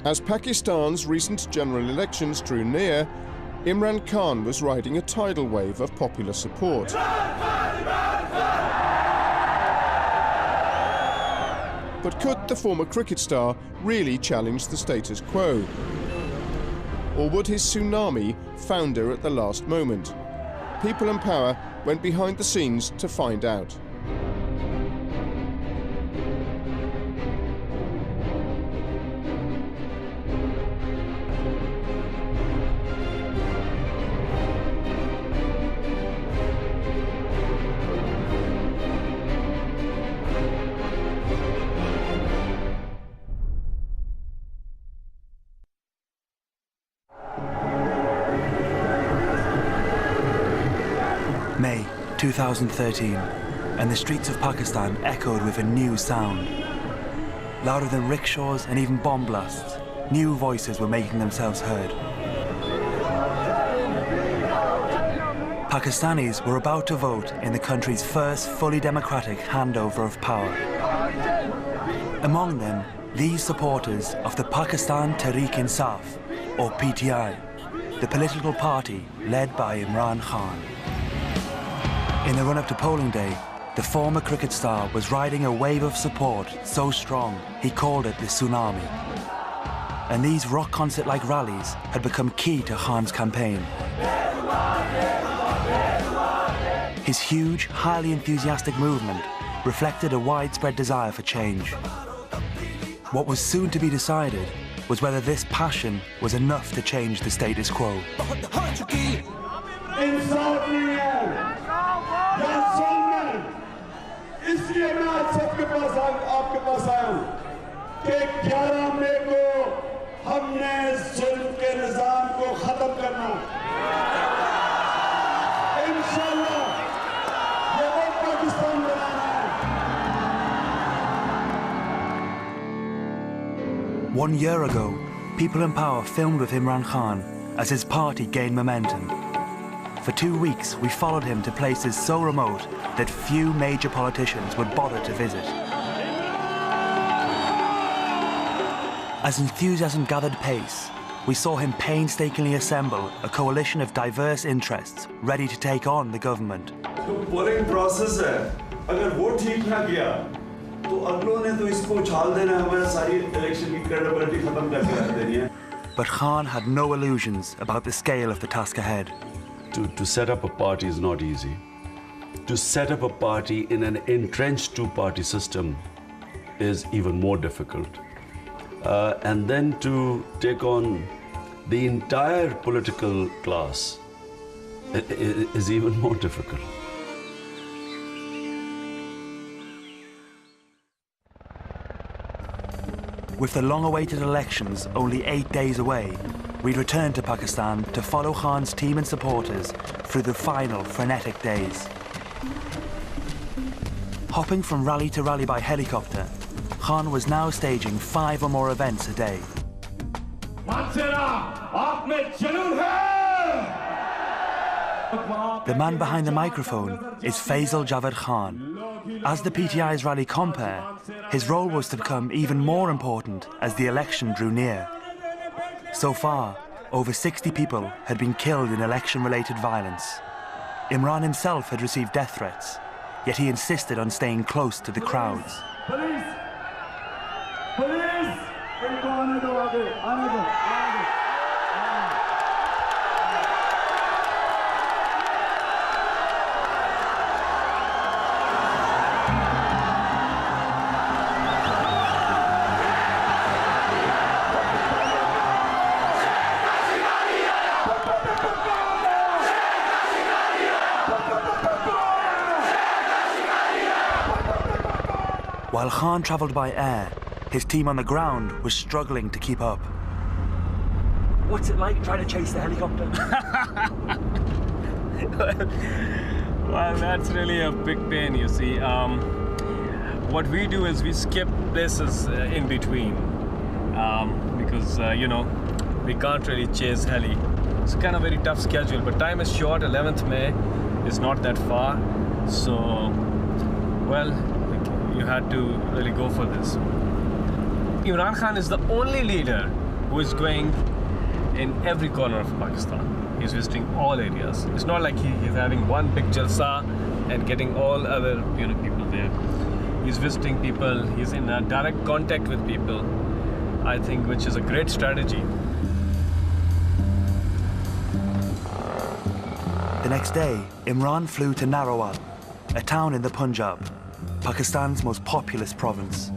As Pakistan's recent general elections drew near, Imran Khan was riding a tidal wave of popular support. But could the former cricket star really challenge the status quo? Or would his tsunami founder at the last moment? People and Power went behind the scenes to find out. May 2013, and the streets of Pakistan echoed with a new sound. Louder than rickshaws and even bomb blasts, new voices were making themselves heard. Pakistanis were about to vote in the country's first fully democratic handover of power. Among them, these supporters of the Pakistan Tehreek-e-Insaf, or PTI, the political party led by Imran Khan. In the run-up to polling day, the former cricket star was riding a wave of support so strong he called it the tsunami. And these rock concert-like rallies had become key to Khan's campaign. His huge, highly enthusiastic movement reflected a widespread desire for change. What was soon to be decided was whether this passion was enough to change the status quo. इसलिए मैं आज सबके पास आपके पास आया हूं कि 11 मई को हमने जुल्म के निजाम को खत्म करना इंशाअल्लाह ये वो पाकिस्तान बनाना है। 1 year ago, People in Power filmed with Imran Khan as his party gained momentum. For 2 weeks, we followed him to places so remote that few major politicians would bother to visit. As enthusiasm gathered pace, we saw him painstakingly assemble a coalition of diverse interests ready to take on the government. Polling process है, अगर वो ठीक ना किया, तो अगलों ने तो इसको उछाल देना है, हमारी सारी election की credibility खत्म करके रख देनी है. But Khan had no illusions about the scale of the task ahead. To set up a party is not easy. To set up a party in an entrenched two-party system is even more difficult. And then to take on the entire political class is even more difficult. With the long-awaited elections only 8 days away, we returned to Pakistan to follow Khan's team and supporters through the final frenetic days. Hopping from rally to rally by helicopter, Khan was now staging 5 or more events a day. The man behind the microphone is Faisal Javed Khan. As the PTI's rally compere, his role was to become even more important as the election drew near. So far, over 60 people had been killed in election-related violence. Imran himself had received death threats, yet he insisted on staying close to the crowds. Police! Police! इनको आने दो आगे, आने दो, आने दो. While Khan travelled by air, his team on the ground was struggling to keep up. What's it like trying to chase the helicopter? Well, that's really a big pain, you see. What we do is we skip places in between because, you know, we can't really chase heli. It's kind of very tough schedule, but time is short. 11th May is not that far. So, well, you had to really go for this. Imran Khan is the only leader who is going in every corner of Pakistan. He's visiting all areas. It's not like he's having one big jalsa and getting all other people there. He's visiting people. He's in direct contact with people. I think which is a great strategy. The next day, Imran flew to Narowal, a town in the Punjab, Pakistan's most populous province.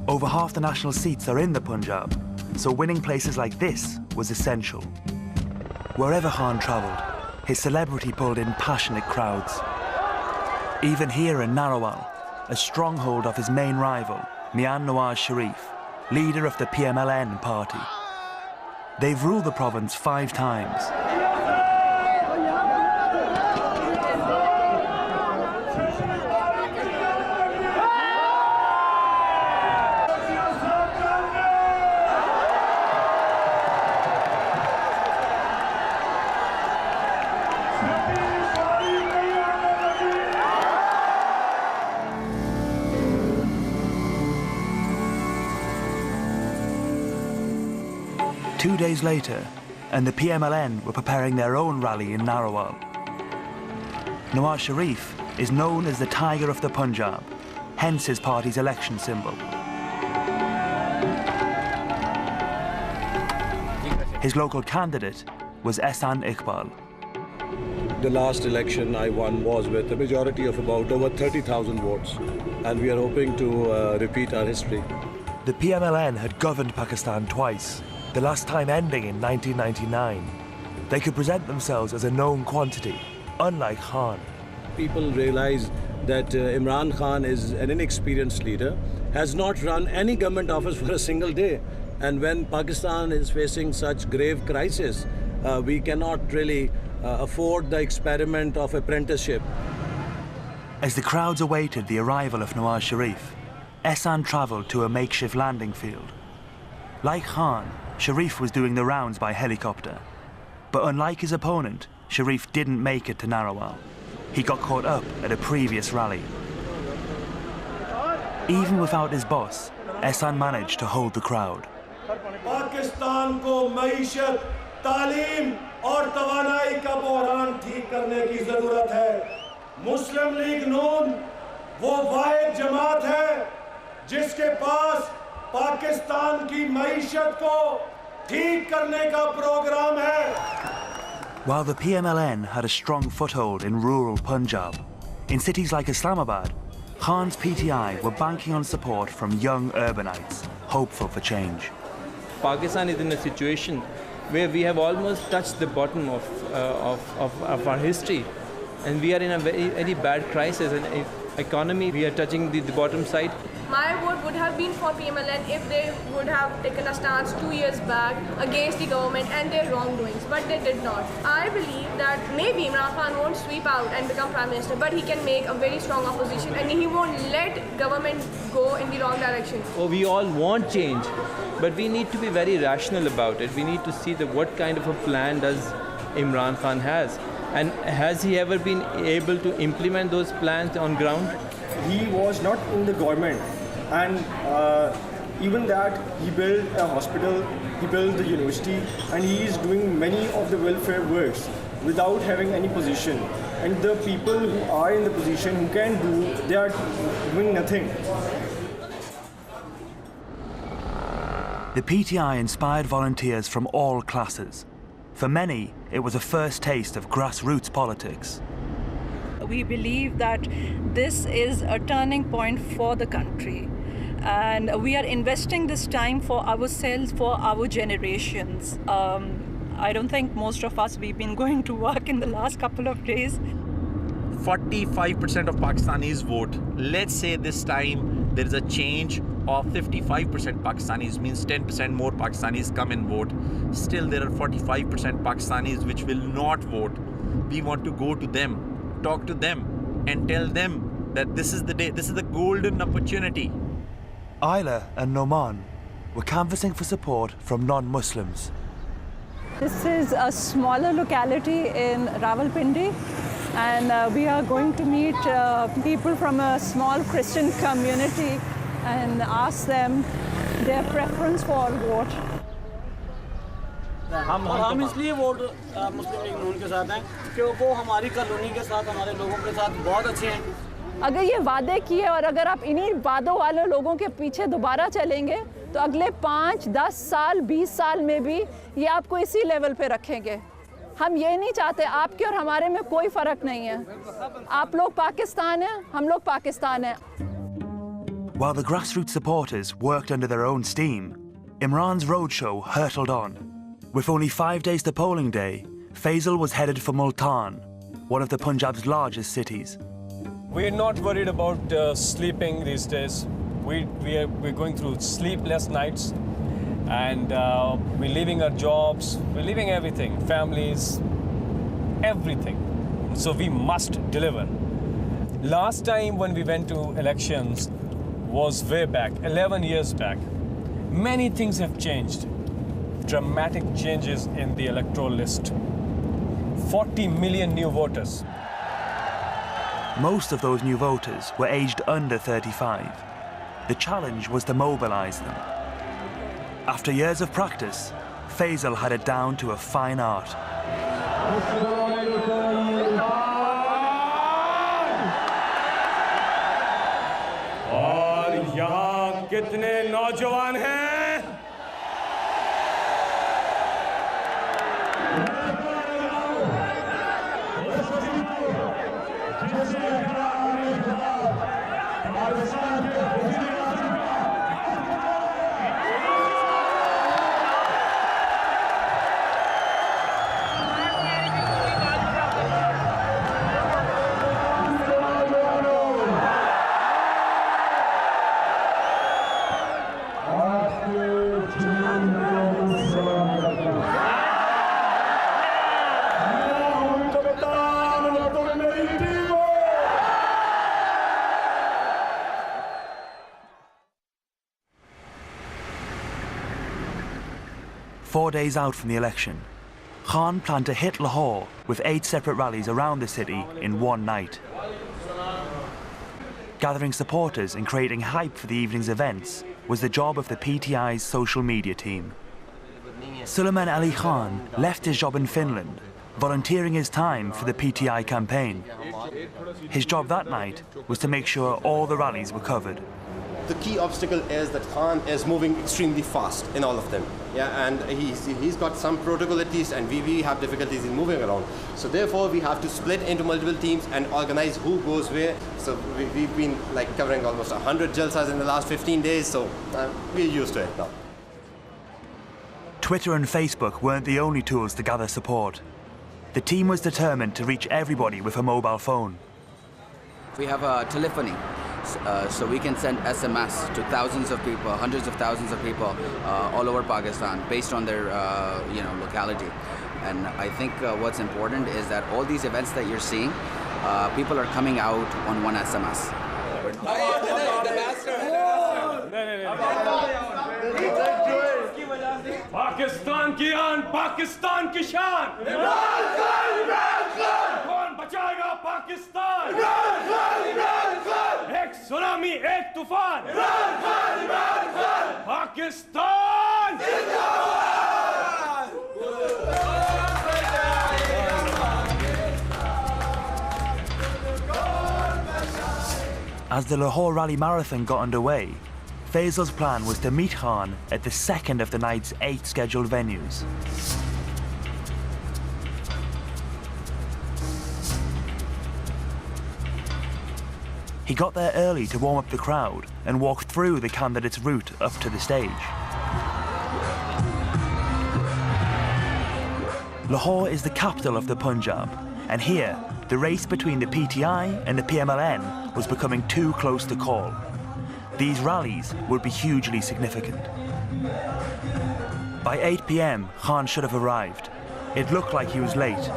Over half the national seats are in the Punjab, so winning places like this was essential. Wherever Khan travelled, his celebrity pulled in passionate crowds. Even here in Narowal, a stronghold of his main rival, Mian Nawaz Sharif, leader of the PML-N party. They've ruled the province 5 times. Two days later, and the PML-N were preparing their own rally in Narowal. Nawaz Sharif is known as the Tiger of the Punjab, hence his party's election symbol. His local candidate was Ehsan Iqbal. The last election I won was with a majority of about over 30,000 votes, and we are hoping to repeat our history. The PML-N had governed Pakistan twice, the last time ending in 1999. They could present themselves as a known quantity, unlike Khan. People realize that Imran Khan is an inexperienced leader, has not run any government office for a single day. And when Pakistan is facing such grave crisis, we cannot really afford the experiment of apprenticeship. As the crowds awaited the arrival of Nawaz Sharif, Ehsan travelled to a makeshift landing field. Like Khan, Sharif was doing the rounds by helicopter. But unlike his opponent, Sharif didn't make it to Narowal. He got caught up at a previous rally. Even without his boss, Ehsan managed to hold the crowd. Pakistan को मईशत, तालीम और तवानाई का बहरान ठीक करने की जरूरत है। मुस्लिम league नून वो वाहिद जमात है जिसके पास पाकिस्तान की मईशत को ठीक करने का प्रोग्राम है। While the PML-N had a strong foothold in rural Punjab, in cities like Islamabad, Khan's PTI were banking on support from young urbanites, hopeful for change. Pakistan is in a situation where we have almost touched the bottom of our history, and we are in a very, very bad crisis. And economy, we are touching the bottom side. My vote would have been for PML-N if they would have taken a stance 2 years back against the government and their wrongdoings, but they did not. I believe that maybe Imran Khan won't sweep out and become Prime Minister, but he can make a very strong opposition and he won't let government go in the wrong direction. Oh, we all want change, but we need to be very rational about it. We need to see that what kind of a plan does Imran Khan has, and has he ever been able to implement those plans on ground? He was not in the government, and even that he built a hospital, he built the university, and he is doing many of the welfare works without having any position. And the people who are in the position who can do, they are doing nothing. The PTI inspired volunteers from all classes. For many, it was a first taste of grassroots politics. We believe that this is a turning point for the country, and we are investing this time for ourselves, for our generations. I don't think most of us, we've been going to work in the last couple of days. 45% of Pakistanis vote. Let's say this time there is a change of 55% Pakistanis, means 10% more Pakistanis come and vote. Still there are 45% Pakistanis which will not vote. We want to go to them, talk to them and tell them that this is the day, this is the golden opportunity. Ayla and Noman were canvassing for support from non-Muslims. This is a smaller locality in Rawalpindi, and we are going to meet people from a small Christian community and ask them their preference for vote. हम इसलिए vote मुस्लिम league नून के साथ हैं कि वो हमारी colony के साथ, हमारे लोगों के साथ बहुत अच्छे हैं। अगर ये वादे किए और अगर आप इन्हीं वादों वाले लोगों के पीछे दोबारा चलेंगे तो अगले 5, 10 साल, 20 साल में भी ये आपको इसी लेवल पे रखेंगे। हम ये नहीं चाहते, आपके और हमारे में कोई फ़र्क नहीं है। आप लोग पाकिस्तान हैं, हम लोग पाकिस्तान हैं। While the grassroots supporters worked under their own steam, Imran's roadshow hurtled on. With only 5 days to polling day, Faisal was headed for Multan, one of the Punjab's largest cities. We're not worried about sleeping these days. We're going through sleepless nights, and we're leaving our jobs, we're leaving everything, families, everything. So we must deliver. Last time when we went to elections was way back, 11 years back. Many things have changed. Dramatic changes in the electoral list. 40 million new voters. Most of those new voters were aged under 35. The challenge was to mobilise them. After years of practice, Faisal had it down to a fine art. और यहाँ कितने नौजवान हैं? Four days out from the election, Khan planned to hit Lahore with 8 separate rallies around the city in one night. Gathering supporters and creating hype for the evening's events was the job of the PTI's social media team. Suleiman Ali Khan left his job in Finland, volunteering his time for the PTI campaign. His job that night was to make sure all the rallies were covered. The key obstacle is that Khan is moving extremely fast in all of them. Yeah, and he's got some protocol at least, and we have difficulties in moving around. So therefore, we have to split into multiple teams and organize who goes where. So we've been like covering almost 100 jalsas in the last 15 days, so we're used to it now. Twitter and Facebook weren't the only tools to gather support. The team was determined to reach everybody with a mobile phone. We have a telephony. So we can send SMS to thousands of people, hundreds of thousands of people all over Pakistan based on their locality. And I think what's important is that all these events that you're seeing, people are coming out on one SMS. Pakistan की आन, पाकिस्तान की शान। इमरान खान, इमरान खान। कौन बचाएगा पाकिस्तान? इमरान खान, इमरान खान। एक tsunami, एक तूफान। इमरान खान, इमरान खान। पाकिस्तान जिंदाबाद। As the Lahore Rally Marathon got underway, Faisal's plan was to meet Khan at the second of the night's 8 scheduled venues. He got there early to warm up the crowd and walk through the candidates' route up to the stage. Lahore is the capital of the Punjab, and here, the race between the PTI and the PML-N was becoming too close to call. These rallies would be hugely significant. By 8 p.m, Khan should have arrived. It looked like he was late.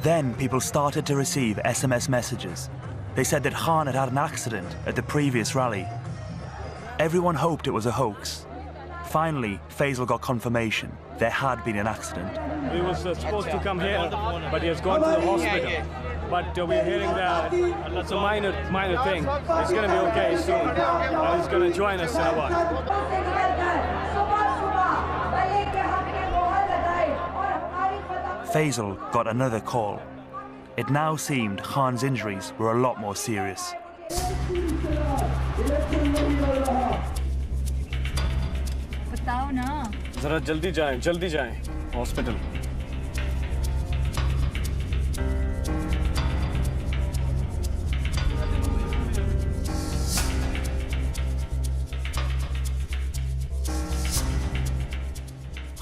Then people started to receive SMS messages. They said that Khan had had an accident at the previous rally. Everyone hoped it was a hoax. Finally, Faisal got confirmation. There had been an accident. He was supposed to come here, but he has gone to the hospital. But we're hearing that that's a minor thing. He's going to be okay soon. He's going to join us in a while. Faisal got another call. It now seemed Khan's injuries were a lot more serious. बताओ ना. जरा जल्दी जाएं, hospital.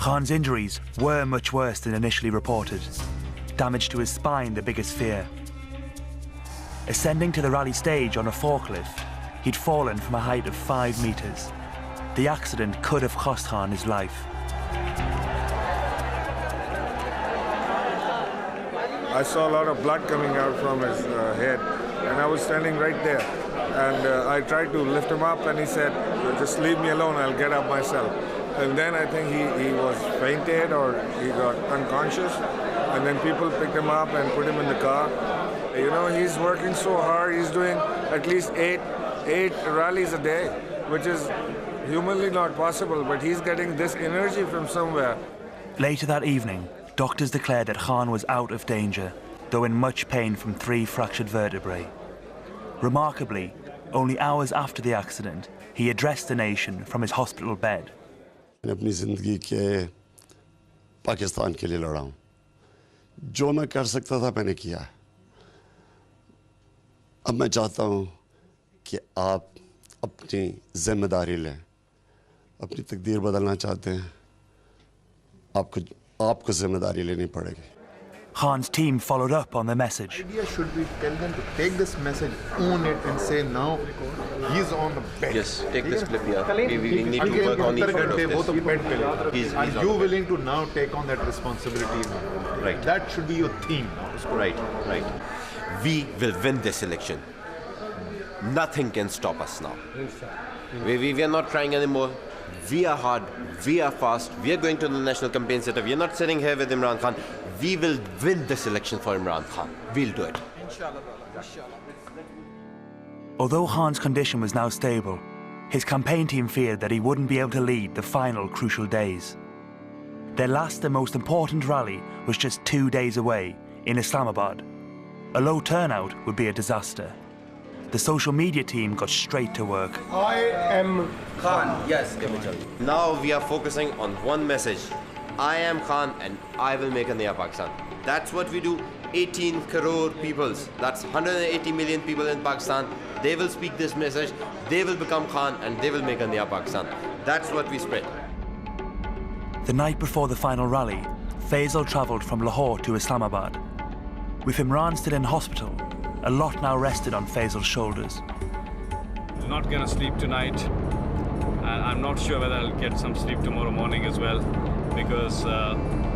Khan's injuries were much worse than initially reported. Damage to his spine, the biggest fear. Ascending to the rally stage on a forklift, he'd fallen from a height of 5 meters. The accident could have cost Khan his life. I saw a lot of blood coming out from his head, and I was standing right there. And I tried to lift him up, and he said, just leave me alone, I'll get up myself. And then I think he was fainted or he got unconscious, and then people picked him up and put him in the car. You know, he's working so hard, he's doing at least eight rallies a day, which is humanly not possible, but he's getting this energy from somewhere. Later that evening, doctors declared that Khan was out of danger, though in much pain from 3 fractured vertebrae. Remarkably, only hours after the accident, he addressed the nation from his hospital bed. अपनी ज़िंदगी के पाकिस्तान के लिए लड़ा हूँ. जो मैं कर सकता था मैंने किया. अब मैं चाहता हूँ कि आप अपनी जिम्मेदारी लें. अपनी तकदीर बदलना चाहते हैं, आपको जिम्मेदारी लेनी पड़ेगी. Khan's team followed up on the message. The idea should be tell them to take this message, own it, and say now he's on the bed. Yes, take this clip here. We need to work on the effect of this. Are you willing to now take on that responsibility? Right. That should be your theme. Right. We will win this election. Nothing can stop us now. We are not trying anymore. We are hard, we are fast, we are going to the national campaign center. We are not sitting here with Imran Khan. We will win this election for Imran Khan. We'll do it. Although Khan's condition was now stable, his campaign team feared that he wouldn't be able to lead the final crucial days. Their last and most important rally was just 2 days away in Islamabad. A low turnout would be a disaster. The social media team got straight to work. I am Khan. Yes, now we are focusing on one message. I am Khan and I will make a Naya Pakistan. That's what we do. 18 crore people. That's 180 million people in Pakistan. They will speak this message. They will become Khan and they will make a Naya Pakistan. That's what we spread. The night before the final rally, Faisal travelled from Lahore to Islamabad. With Imran still in hospital, a lot now rested on Faisal's shoulders. Not gonna sleep tonight. I'm not sure whether I'll get some sleep tomorrow morning as well, because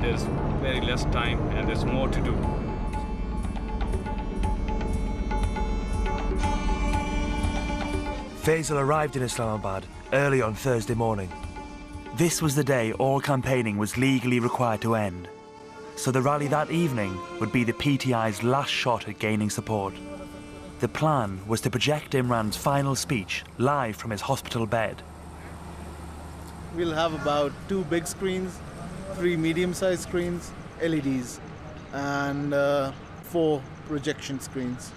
there's very less time and there's more to do. Faisal arrived in Islamabad early on Thursday morning. This was the day all campaigning was legally required to end. So the rally that evening would be the PTI's last shot at gaining support. The plan was to project Imran's final speech live from his hospital bed. We'll have about 2 big screens, 3 medium-sized screens, LEDs, and 4 projection screens.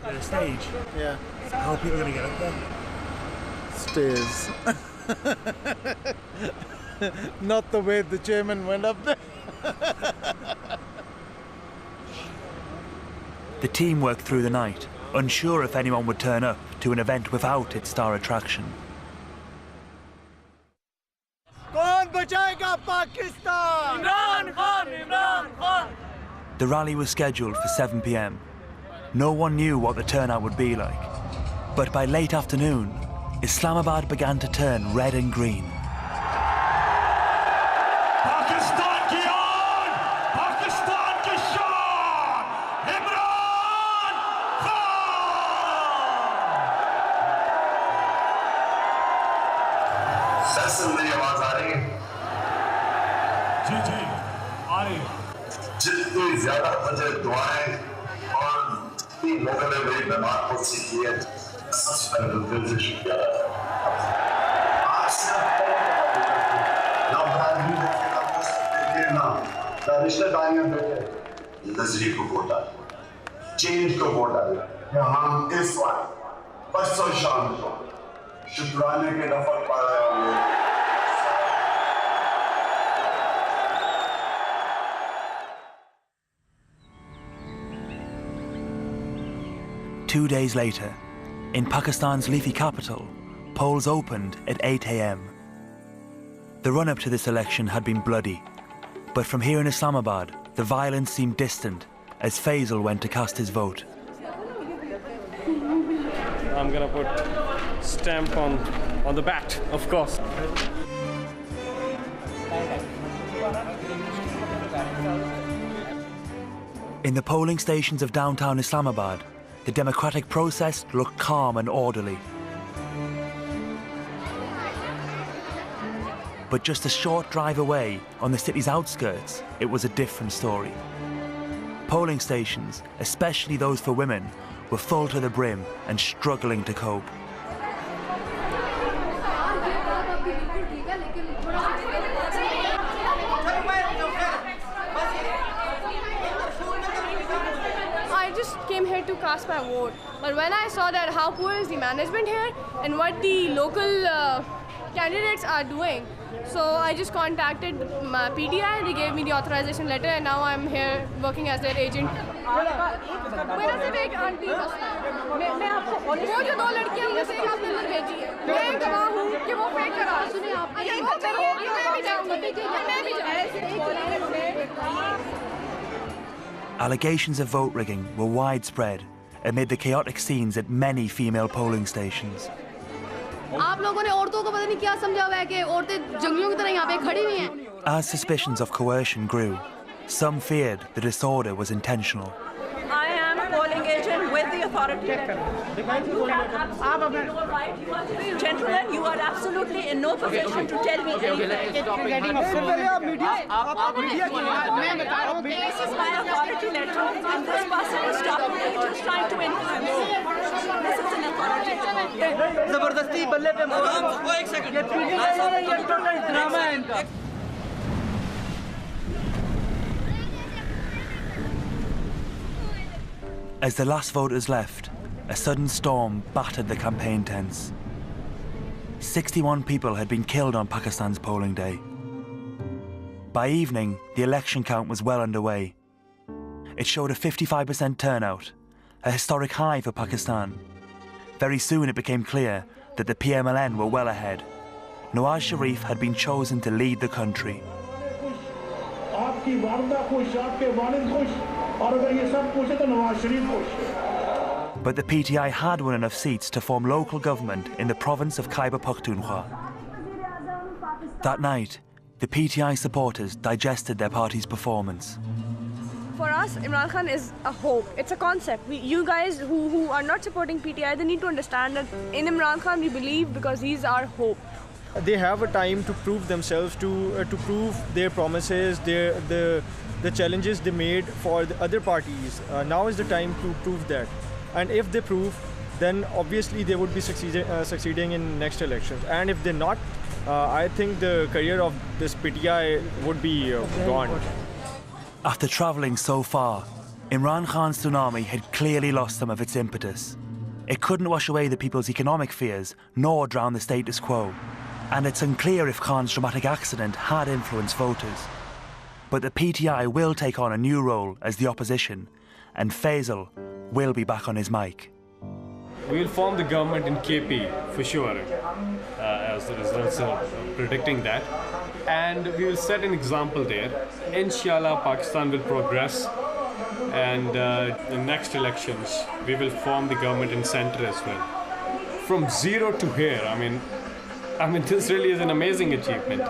At a stage? Yeah. How are people going to get up there? Stairs. Not the way the chairman went up there. The team worked through the night, unsure if anyone would turn up to an event without its star attraction. Kaun bachayega Pakistan? Imran Khan, Imran Khan. The rally was scheduled for 7 p.m. No one knew what the turnout would be like. But by late afternoon, Islamabad began to turn red and green. जितनी ज्यादा मुझे दुआएं और जितनी लोगों ने मेरी नमाज को सीखी है, सबसे पहले दिल से शुक्रिया आज से रिश्तेदारियां बैठे नजरी को वोट डाले, चेंज को वोट डाले। हम इस वक्त परसों शाम को शुक्राने के नफर पा रहे होंगे। 2 days later, in Pakistan's leafy capital, polls opened at 8 a.m. The run-up to this election had been bloody, but from here in Islamabad, the violence seemed distant as Faisal went to cast his vote. I'm gonna put stamp on the bat, of course. In the polling stations of downtown Islamabad, the democratic process looked calm and orderly. But just a short drive away, on the city's outskirts, it was a different story. Polling stations, especially those for women, were full to the brim and struggling to cope. I just came here to cast my vote, but when I saw that how poor is the management here and what the local candidates are doing, so I just contacted my PTI. They gave me the authorization letter, and now I'm here working as their agent. मेरा सिर्फ एक aunty मैं आपको वो जो 2 लड़कियां मुझे आपने अंदर भेजी है, मैं गवाह हूँ कि वो फेक करा। सुनिए आप, मैं भी जाऊँगी। Allegations of vote rigging were widespread amid the chaotic scenes at many female polling stations. आप लोगों ने औरतों को पता नहीं क्या समझा हुआ है कि औरतें जंगलियों की तरह यहाँ पे खड़ी हुई हैं। As suspicions of coercion grew, some feared the disorder was intentional. I am a polling agent with the authority. Gentlemen, you are absolutely in no position to tell me anything. This is my authority letter, and this person is stopping me, just trying to influence. This is an authority letter. जबरदस्ती बल्ले पे एक second ये total drama है इनका। As the last voters left, a sudden storm battered the campaign tents. 61 people had been killed on Pakistan's polling day. By evening, the election count was well underway. It showed a 55% turnout, a historic high for Pakistan. Very soon it became clear that the PML-N were well ahead. Nawaz Sharif had been chosen to lead the country. But the PTI had won enough seats to form local government in the province of Khyber Pakhtunkhwa. That night, the PTI supporters digested their party's performance. For us, Imran Khan is a hope. It's a concept. You guys who are not supporting PTI, they need to understand that in Imran Khan we believe because he's our hope. They have a time to prove themselves, to prove their promises, the challenges they made for the other parties. Now is the time to prove that. And if they prove, then obviously they would be succeeding in next elections. And if they're not, I think the career of this PTI would be gone. After travelling so far, Imran Khan's tsunami had clearly lost some of its impetus. It couldn't wash away the people's economic fears, nor drown the status quo. And it's unclear if Khan's dramatic accident had influenced voters. But the PTI will take on a new role as the opposition, and Faisal will be back on his mic. We'll form the government in KP for sure, as the results are predicting that. And we will set an example there. Inshallah, Pakistan will progress, and in next elections, we will form the government in center as well. From zero to here, I mean, this really is an amazing achievement.